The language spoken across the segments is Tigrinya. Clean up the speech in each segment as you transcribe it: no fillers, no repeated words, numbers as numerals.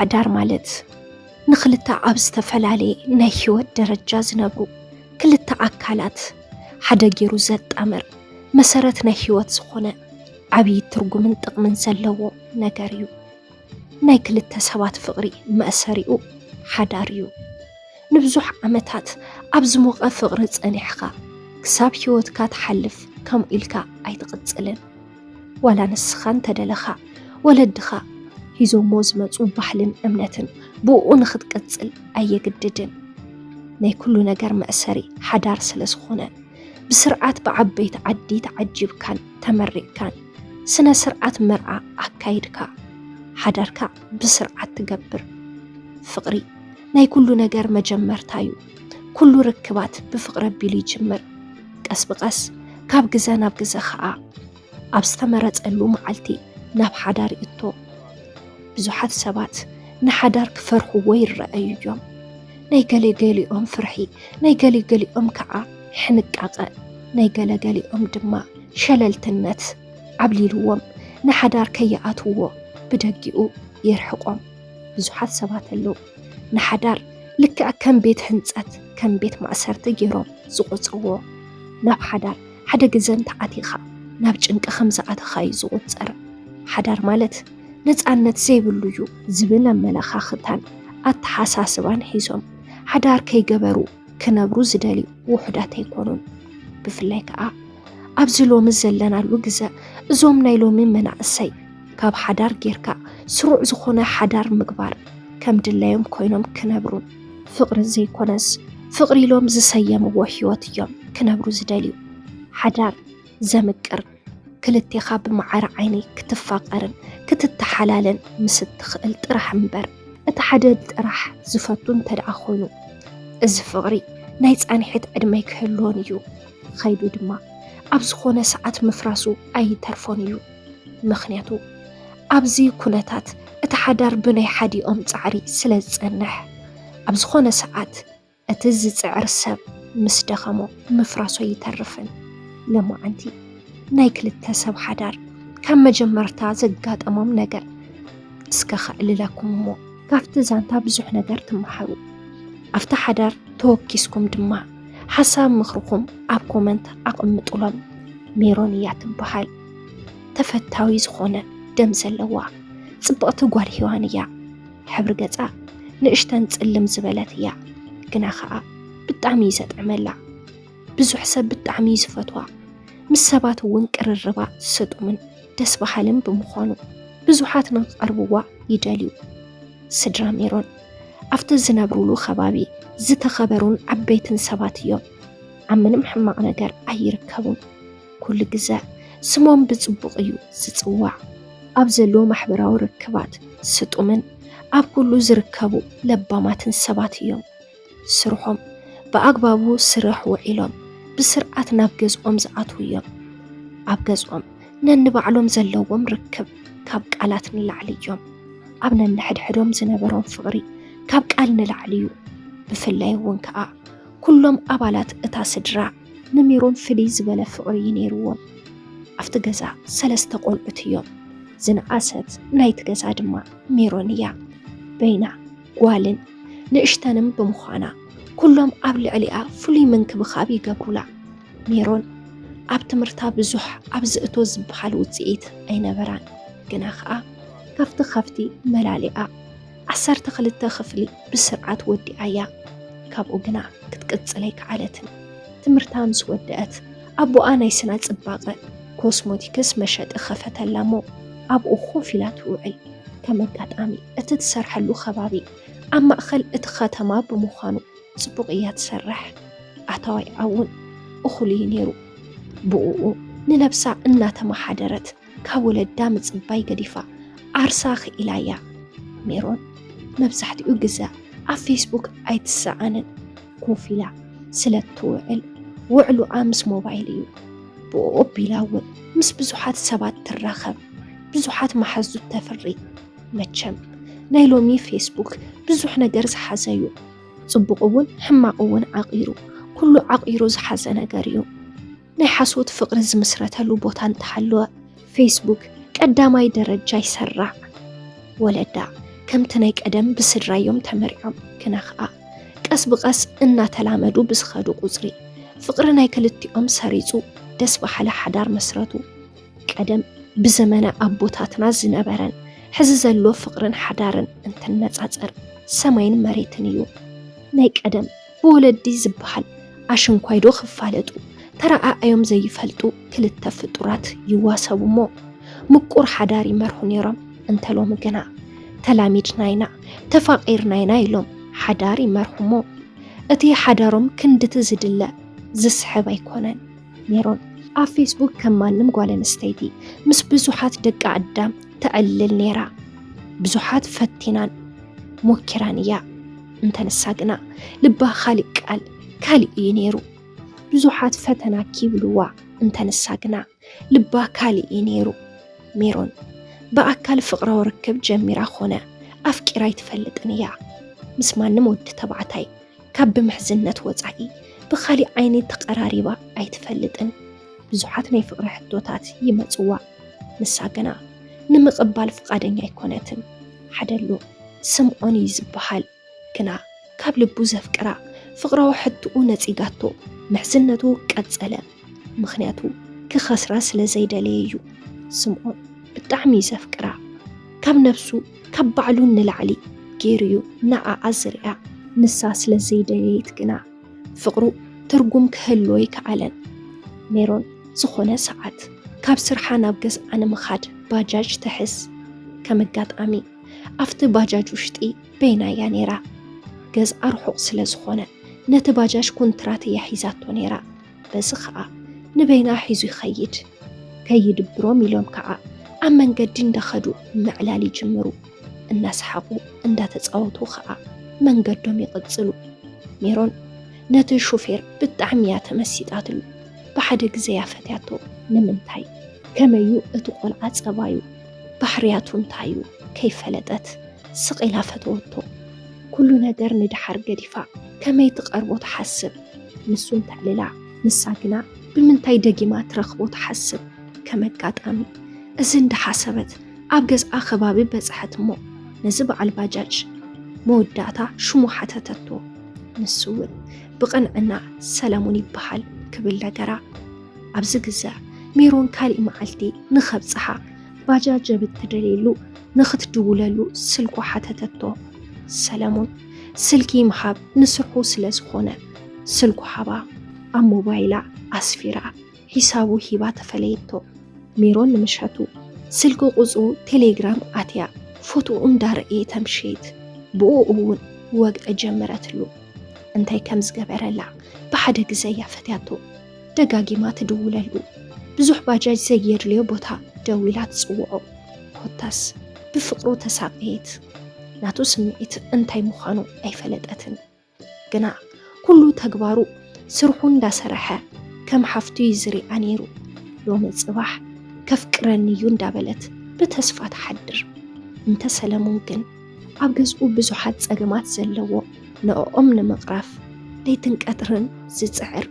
ሓዳር ማለት ንኽልተ ኣብ ዝተፈላለየ ናይ ህይወት ደረጃ ዝነብሩ ክልተ ኣካላት ሓደ ገይሩ ዘጣምር መሰረት ናይ ህይወት ዝኾነ ዓብይ ትርጉምን ጥቕምን ዘለዎ ነገር እዩ። ናይ ክልተ ሰባት ፍቕሪ መእሰሪኡ ሓዳር እዩ። ንብዙሕ ዓመታት ኣብ ዝሞቐ ፍቕሪ ፀኒሕኻ ክሳብ ህይወትካ ትሓልፍ ከምኡ ኢልካ ኣይትቕፅልን። ዋላ ንስኻ እንተደለኻ ወለድኻ ሂዞሞ ዝመፁ ባህልን እምነትን ብኡ ንኽትቀፅል ኣየግድድን። ናይ ኩሉ ነገር መእሰሪ ሓዳር ስለ ዝኾነ ብስርዓት ብዓበይቲ ዓዲ ተዓጂብካን ተመሪቕካን ስነ ስርዓት መርዓ ኣካይድካ ሓዳርካ ብስርዓት ትገብር። ፍቕሪ ናይ ኩሉ ነገር መጀመርታ እዩ። ኩሉ ርክባት ብፍቕሪ ኣቢሉ ይጅምር። ቀስ ብቐስ ካብ ግዜ ናብ ግዜ ከዓ ኣብ ዝተመረፀሉ መዓልቲ ናብ ሓዳር ይእቶ። ብዙሓት ሰባት ንሓዳር ክፈርሕዎ ይረአዩ እዮም። ናይ ገሊገሊኦም ፍርሒ፣ ናይ ገሊገሊኦም ከዓ ሕንቃቐ፣ ናይ ገሊገሊኦም ድማ ሸለልትነት ዓብሊልዎም ንሓዳር ከይኣትዎ ብደጊኡ ይርሕቆም። ብዙሓት ሰባት ኣለው ንሓዳር ልክዕ ከም ቤት ህንፀት ከም ቤት ማእሰርቲ ገይሮም ዝቆፅርዎ። ናብ ሓዳር ሓደ ግዜ እንተኣቲኻ ናብ ጭንቂ ከም ዝኣተኻ እዩ ዝቁፀር። ሓዳር ማለት ነፃነት ዘይብሉ እዩ ዝብል ኣመለኻኽታን ኣተሓሳስባን ሒዞም ሓዳር ከይገበሩ ክነብሩ ዝደልዩ ውሑዳት ኣይኮኑን። ብፍላይ ከዓ ኣብዚ ሎሚ ዘለናሉ ግዜ እዞም ናይ ሎሚ መናእሰይ ካብ ሓዳር ጌርካ ስሩዕ ዝኾነ ሓዳር ምግባር ከም ድላዮም ኮይኖም ክነብሩን ፍቕሪ ዘይኮነስ ፍቕሪ ኢሎም ዝሰየምዎ ህይወት እዮም ክነብሩ ዝደልዩ። ሓዳር ዘምቅር ክልቴኻ ብማዕረ ዓይኒ ክትፋቐርን ክትተሓላለን ምስ እትኽእል ጥራሕ እምበር እቲ ሓደ ጥራሕ ዝፈቱ እንተደኣ ኮይኑ እዚ ፍቕሪ ናይ ፃንሒት ዕድመ ክህልዎን እዩ። ኸይዱ ድማ ኣብ ዝኾነ ሰዓት ምፍራሱ ኣይተርፎን እዩ። ምኽንያቱ ኣብዚ ኩነታት እቲ ሓዳር ብናይ ሓዲኦም ፃዕሪ ስለ ዝፀንሕ ኣብ ዝኾነ ሰዓት እቲ ዝፅዕር ሰብ ምስ ደኸሞ ምፍራሱ ኣይተርፍን። ለማዓንቲ ናይ ክልተ ሰብ ሓዳር ካብ መጀመርታ ዘጋጠሞም ነገር እስከ ኸዕልለኩም እሞ ካብቲ ዛንታ ብዙሕ ነገር ትመሃሩ። ኣብቲ ሓዳር ተወኪስኩም ድማ ሓሳብ ምኽርኩም ኣብ ኮመንት ኣቕምጡሎም። ሜሮን እያ ትበሃል። ተፈታዊ ዝኾነ ደም ዘለዋ ጽብቕቲ ጓል ሔዋን እያ። ሕብሪ ገጻ ንእሽተን ጽልም ዝበለት እያ። ግና ከዓ ብጣዕሚ ዘጥዕመላ። ብዙሕ ሰብ ብጣዕሚ ዝፈትዋ ምስ ሰባት እውን ቅርርባ ስጡምን ደስ በሃልን ብምዃኑ ብዙሓት ንኽቐርብዋ ይደልዩ። ስድራ ሜሮን ኣብቲ ዝነብሩሉ ከባቢ ዝተኸበሩን ዓበይትን ሰባት እዮም። ኣብ ምንም ሕማቕ ነገር ኣይርከቡን። ኩሉ ግዜ ስሞም ብጽቡቕ እዩ ዝጽዋዕ። ኣብ ዘለዎ ማሕበራዊ ርክባት ስጡምን ኣብ ኩሉ ዝርከቡ ለባማትን ሰባት እዮም። ስርሖም ብኣግባቡ ስራሕ ውዒሎም ብስርዓት ናብ ገዝኦም ዝኣትዉ እዮም። ኣብ ገዝኦም ነንባዕሎም ዘለዎም ርክብ ካብ ቃላት ንላዕሊ እዮም። ኣብ ነንሕድሕዶም ዝነበሮም ፍቕሪ ካብ ቃል ንላዕሊ እዩ። ብፍላይ እውን ከዓ ኩሎም ኣባላት እታ ስድራ ንሜሮን ፍልይ ዝበለ ፍቕሪ ነይርዎም። ኣብቲ ገዛ 3 ቆልዑት እዮም። ዝነኣሰት ናይቲ ገዛ ድማ ሜሮን እያ። በይና ጓልን ንእሽተንም ብምዃና ኩሎም ኣብ ልዕሊኣ ፍሉይ ምንክብኻብ ይገብሩላ። ሜሮን ኣብ ትምህርታ ብዙሕ ኣብ ዝእቶ ዝበሃል ውፅኢት ኣይነበራን። ግና ከዓ ካፍቲ መላሊኣ 12 ክፍሊ ብስርዓት ወዲኣ እያ። ካብኡ ግና ክትቅፅል ኣይከኣለትን። ትምህርታ ምስ ወድአት ኣቦኣ ናይ ስነ ፅባቐ ኮስሞቲክስ መሸጢ ከፈተላ እሞ ኣብኡ ኮፍ ኢላ ትውዕል። ከም ኣጋጣሚ እቲ ትሰርሐሉ ከባቢ ኣብ ማእኸል እቲ ከተማ ብምዃኑ ፅቡቕ እያ ትሰርሕ። ኣታዋይኣ እውን እኹል እዩ ነይሩ። ብኡኡ ንነብሳ እናተመሓደረት ካብ ወለዳ ምፅባይ ገዲፋ ዓርሳ ክኢላ እያ። ሜሮን መብዛሕትኡ ግዜ ኣብ ፌስቡክ ኣይትሰዓንን። ኮፍ ኢላ ስለ ትውዕል ውዕሉኣ ምስ ሞባይል እዩ። ብኡ ኣቢላ እውን ምስ ብዙሓት ሰባት ትራኸብ። ብዙሓት ማሓዙት ተፍሪ። መቸም ናይ ሎሚ ፌስቡክ ብዙሕ ነገር ዝሓዘ እዩ። ጽቡቕ እውን ሕማቕ እውን ዓቂሩ ኩሉ ዓቂሩ ዝሓዘ ነገር እዩ። ናይ ሓሶት ፍቕሪ ዝምስረተሉ ቦታ እንተሃለወ ፌስቡክ ቀዳማይ ደረጃ ይሰርዕ። ወለዳ ከምቲ ናይ ቀደም ብስድራዮም ተመሪዖም ክነኽኣ ቀስ ብቐስ እናተላመዱ ብዝኸዱ ቁፅሪ ፍቕሪ ናይ ክልቲኦም ሰሪፁ ደስ በሃሊ ሓዳር መስረቱ። ቀደም ብዘመነ ኣቦታትና ዝነበረን ሕዚ ዘሎ ፍቕርን ሓዳርን እንትነጻጸር ሰማይን መሬትን እዩ። ናይ ቀደም ብወለዲ ዝበሃል ኣሽንኳይዶ ክፋለጡ ተረኣዮም ዘይፈልጡ ክልተ ፍጡራት ይዋሰቡ እሞ ምቁር ሓዳር ይመርሑ ነይሮም። እንተሎም ግና ተላሚድናይና ተፋቒርናይና ኢሎም ሓዳር ይመርሑ እሞ እቲ ሓዳሮም ክንድቲ ዝድለ ዝስሕብ ኣይኮነን ነይሮን። ኣብ ፌስቡክ ከም ማንም ጓል ኣንስተይቲ ምስ ብዙሓት ደቂ ኣዳም ተዕልል ነይራ። ብዙሓት ፈቲናን ሞኪራን እያ። እንተንሳ ግና ልባ ካሊእ ቃል ካሊእ እዩ ነይሩ። ብዙሓት ፈተና ኪብልዋ እንተንሳ ግና ልባ ካሊእ እዩ ነይሩ። ሜሮን ብኣካል ፍቕራዊ ርክብ ጀሚራ ኾነ ኣፍቂራ ይትፈልጥን እያ። ምስ ማንም ወዲ ተባዕታይ ካብ ብምሕዝነት ወፃኢ ብኻሊእ ዓይኒ ተቐራሪባ ኣይትፈልጥን። ብዙሓት ናይ ፍቕሪ ሕቶታት ይመጽዋ። ንሳ ግና ንምቕባል ፍቓደኛ ኣይኮነትን። ሓደሎ ስምዖን እዩ ዝበሃል ግና ካብ ልቡ ዘፍቅራ ፍቕራዊ ሕትኡ ነፂጋቶ ምሕዝነቱ ቀጸለ። ምኽንያቱ ክኸስራ ስለ ዘይደለየ እዩ። ስምዖን ብጣዕሚ ዘፍቅራ ካብ ነፍሱ ካብ ባዕሉ ንላዕሊ ገይሩ እዩ ንዓኣ ዝርያ። ንሳ ስለ ዘይደለየት ግና ፍቕሩ ትርጉም ክህልዎ ይከኣለን። ሜሮን ዝኾነ ሰዓት ካብ ስርሓ ናብ ገዝኣ ንምኻድ ባጃጅ ትሕዝ። ከም ኣጋጣሚ ኣብቲ ባጃጅ ውሽጢ በይናያ ነይራ። ገዝኣ ርሑቕ ስለ ዝኾነ ነቲ ባጃጅ ኩንትራት እያ ሒዛቶ ነይራ። በዚ ከዓ ንበይና ሒዙ ይኸይድ። ከይድብሮም ኢሎም ከዓ ኣብ መንገዲ እንዳኸዱ ምዕላል ይጅምሩ። እናሰሓቁ እንዳተፃወቱ ከዓ መንገዶም ይቕፅሉ። ሜሮን ነቲ ሹፌር ብጣዕሚ እያ ተመሲጣትሉ። ብሓደ ግዜ ያፈትያቶ ንምንታይ ከመዩ እቲ ቆልዓ ጸባዩ ባህርያቱ እንታዩ ከይፈለጠት ስቂላ ፈተወቶ። ኩሉ ነገር ንድሓር ገዲፋ ከመይ ትቐርቦ ትሓስብ። ንሱ እንተዕልላ ንሳ ግና ብምንታይ ደጊማ ትረኽቦ ትሓስብ። ከም ኣጋጣሚ እዚ እንዳሓሰበት ኣብ ገዝኣ ከባቢ በፅሐት እሞ ነዚ በዓል ባጃጅ መወዳእታ ሽሙ ሓተተቶ። ንሱ እውን ብቕንዕና ሰለሙን ይበሃል ክብል ነገራ። ኣብዚ ግዜ ሜሮን ካሊእ መዓልቲ ንኸብፅሓ ባጃጅ ብትደልየሉ ንኽትድውለሉ ስልኩ ሓተተቶ። ሰለሙን ስልኪ ምሃብ ንስርሑ ስለ ዝኾነ ስልኩ ሃባ ኣብ ሞባይላ ኣስፊራ ሒሳቡ ሂባ ተፈለየቶ። ሜሮን ንምሸቱ ስልኪ ቁፅሩ ቴሌግራም ኣትያ ፎቶኡ እንዳርአየ ተምሸየት። ብኡ እውን ወግዒ ጀመረትሉ። እንታይ ከም ዝገበረላ ብሓደ ግዜ ያፈትያቶ። ደጋጊማ ትድውለሉ። ብዙሕ ባጃጅ ዘየድልዮ ቦታ ደው ኢላ ትፅውዖ። ኮታስ ብፍቕሩ ተሳቀየት። ናቱ ስምዒት እንታይ ምዃኑ ኣይፈለጠትን። ግና ኩሉ ተግባሩ ስርሑ እንዳሰርሐ ከም ሓፍቱ ይዝሪኣ ነይሩ። ሎሚ ጽባሕ ከፍቅረኒ እዩ እንዳበለት ብተስፋ ተሓድር። እንተ ሰለሙን ግን ኣብ ገዝኡ ብዙሓት ጸገማት ዘለዎ ንዕኦም ንምቕራፍ ለይትን ቀትርን ዝፅዕር።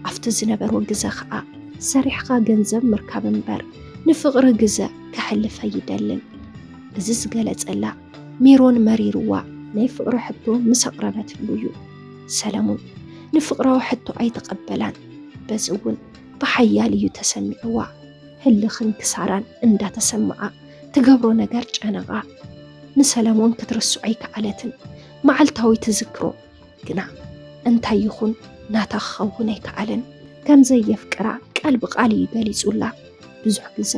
ኣብቲ ዝነበሮ ግዜ ከዓ ሰሪሕኻ ገንዘብ ምርካብ እምበር ንፍቕሪ ግዜ ከሕልፈ ይደልን። እዚ ዝገለጸላ ሜሮን መሪርዋ ናይ ፍቕሪ ሕቶ ምስ ኣቕረበትሉ እዩ። ሰለሙን ንፍቕራዊ ሕቶ ኣይተቐበላን። በዚ እውን ብሓያል እዩ ተሰሚዕዋ። ህልኽን ክሳራን እንዳተሰምዓ ትገብሮ ነገር ጨነቓ። ንሰለሞን ክትርስዖ ኣይከኣለትን። መዓልታዊ ትዝክሮ ግና እንታይ ይኹን ናታ ክኸውን ኣይከኣለን። ከምዘየፍቅራ ቃል ብቃል እዩ ገሊጹላ። ብዙሕ ግዜ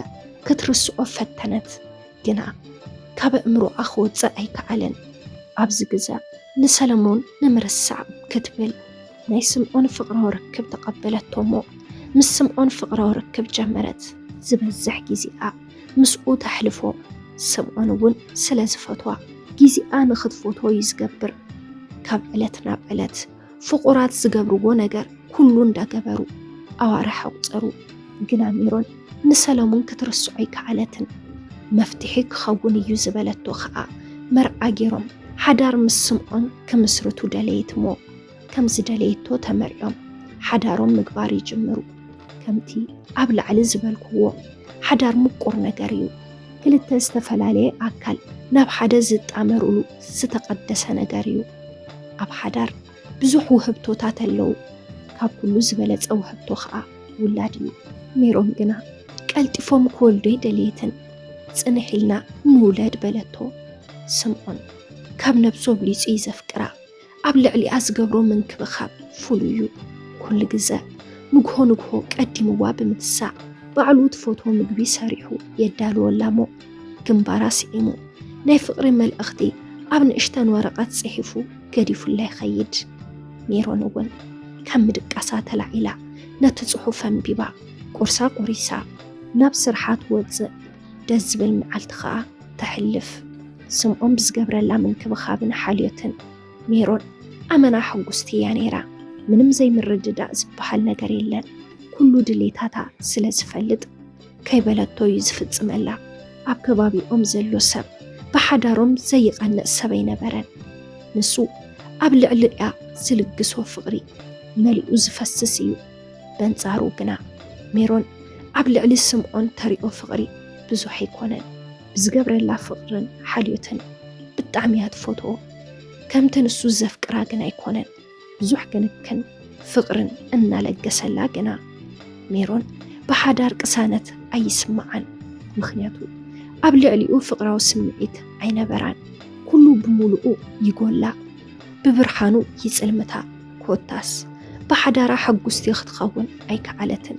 ክትርስዖ ፈተነት ግና ካብ እምሮኣ ክወፅእ ኣይከኣለን። ኣብዚ ግዜ ንሰለሞን ንምርሳዕ ክትብል ናይ ስምዖን ፍቕራዊ ርክብ ተቐበለቶ እሞ ምስ ስምዖን ፍቕራዊ ርክብ ጀመረት። ዝበዝሕ ጊዜኣ ምስኡ ተሕልፎ። ስምዖን እውን ስለ ዝፈትዋ ጊዜኣ ንኽትፈትዎ እዩ ዝገብር። ካብ ዕለት ናብ ዕለት ፍቑራት ዝገብርዎ ነገር ኩሉ እንዳገበሩ ኣዋርሕ ኣቁፀሩ። ግና ሜሮን ንሰለሙን ክትርስዖ ኣይከኣለትን። መፍትሒ ክኸውን እዩ ዝበለቶ ከዓ መርዓ ገይሮም ሓዳር ምስ ስምዖን ክምስርቱ ደለየት እሞ ከም ዝደለየቶ ተመሪዖም ሓዳሮም ምግባር ይጅምሩ። ከምቲ ኣብ ላዕሊ ዝበልክዎ ሓዳር ምቁር ነገር እዩ። ክልተ ዝተፈላለየ ኣካል ናብ ሓደ ዝጣመሩሉ ዝተቀደሰ ነገር እዩ ኣብ ሓዳር ብዙሕ ውህብቶታት ኣለዉ ካብ ኩሉ ዝበለፀ ውህብቶ ከዓ ውላድ እዩ ሜሮን ግና ቀልጢፎም ክወልዶ ይደልየትን ጽንሕ ኢልና ንውለድ በለቶ ስምዖን ካብ ነብሶ ብሊጹ ይዘፍቅራ ኣብ ልዕሊኣ ዝገብሮ ምንክብኻብ ፍሉይ እዩ ኩሉ ግዜ ንግሆ ቀዲምዋ ብምትሳዕ ባዕሉ ትፈትዎ ምግቢ ሰሪሑ የዳልወላ እሞ ግንባራ ስዒሙ ናይ ፍቕሪ መልእኽቲ ኣብ ንእሽተን ወረቐት ጽሒፉ ገዲፉላ ይኸይድ ሜሮን እውን ከም ምድቃሳ ተላዒላ ነቲ ጽሑፍ ኣንቢባ ቁርሳ ቆሪሳ ናብ ስርሓ ትወፅእ ደስ ዝብል መዓልቲ ከዓ ተሕልፍ ስምዖን ብዝገብረላ ምንክብኻብን ሓልዮትን ሜሮን ኣመና ሕጉስቲ እያ ነይራ ምንም ዘይምርድዳእ ዝበሃል ነገር የለን ኩሉ ድሌታታ ስለ ዝፈልጥ ከይበለቶ እዩ ዝፍጽመላ ኣብ ከባቢኦም ዘሎ ሰብ ብሓዳሮም ዘይቐንእ ሰብ ኣይነበረን ንሱ ኣብ ልዕሊኣ ዝልግሶ ፍቕሪ መሊኡ ዝፈስስ እዩ በንጻሩ ግና ሜሮን ኣብ ልዕሊ ስምዖን ተሪኦ ፍቕሪ ብዙሕ ኣይኮነን ብዝገብረላ ፍቕርን ሓልዮትን ብጣዕሚ እያ ትፈትዎ ከምቲ ንሱ ዘፍቅራ ግን ኣይኮነን ብዙሕ ክንክን ፍቕርን እናለገሰላ ግና ሜሮን ብሓዳር ቅሳነት ኣይስማዓን ምኽንያቱ ኣብ ልዕሊኡ ፍቕራዊ ስምዒት ኣይነበራን ኩሉ ብምሉኡ ይጎላ ብብርሃኑ ይጽልምታ ኮታስ ብሓዳራ ሕጉስቲ ክትኸውን ኣይከዓለትን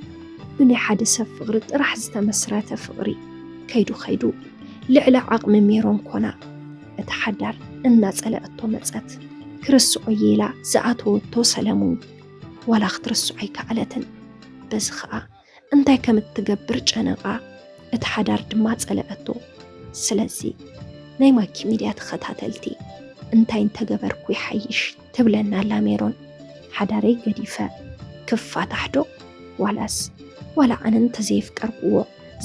ብናይ ሓደ ሰብ ፍቕሪ ጥራሕ ዝተመስረተ ፍቕሪ ከይዱ ልዕሊ ዓቕሚ ሜሮን ኮና እቲ ሓዳር እናጸለአቶ መጸት ክርስዖ ኢላ ዝኣተወቶ ሰለሙን ዋላ ክትርስዖ ኣይከዓለትን በዚ ከዓ እንታይ ከም እትገብር ጨነቓ እቲ ሓዳር ድማ ጸለአቶ ስለዚ ናይ ማኪ ሚድያ ተኸታተልቲ እንታይ እንተገበርኩ ይሓይሽ ትብለና ኣላ ሜሮን ሓዳረይ ገዲፈ ክፋታሕዶ ዋላስ ዋላ ኣነ እንተዘይፍቀርክዎ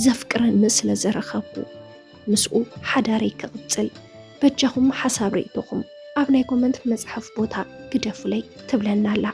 ዘፍቅረኒ ስለ ዘረኸብኩ ምስኡ ሓዳረይ ክቕጽል በጃኹም ሓሳብ ርእይቶኹም ኣብ ናይ ኮመንት መጽሐፍ ቦታ ግደፉለይ ትብለና ኣላ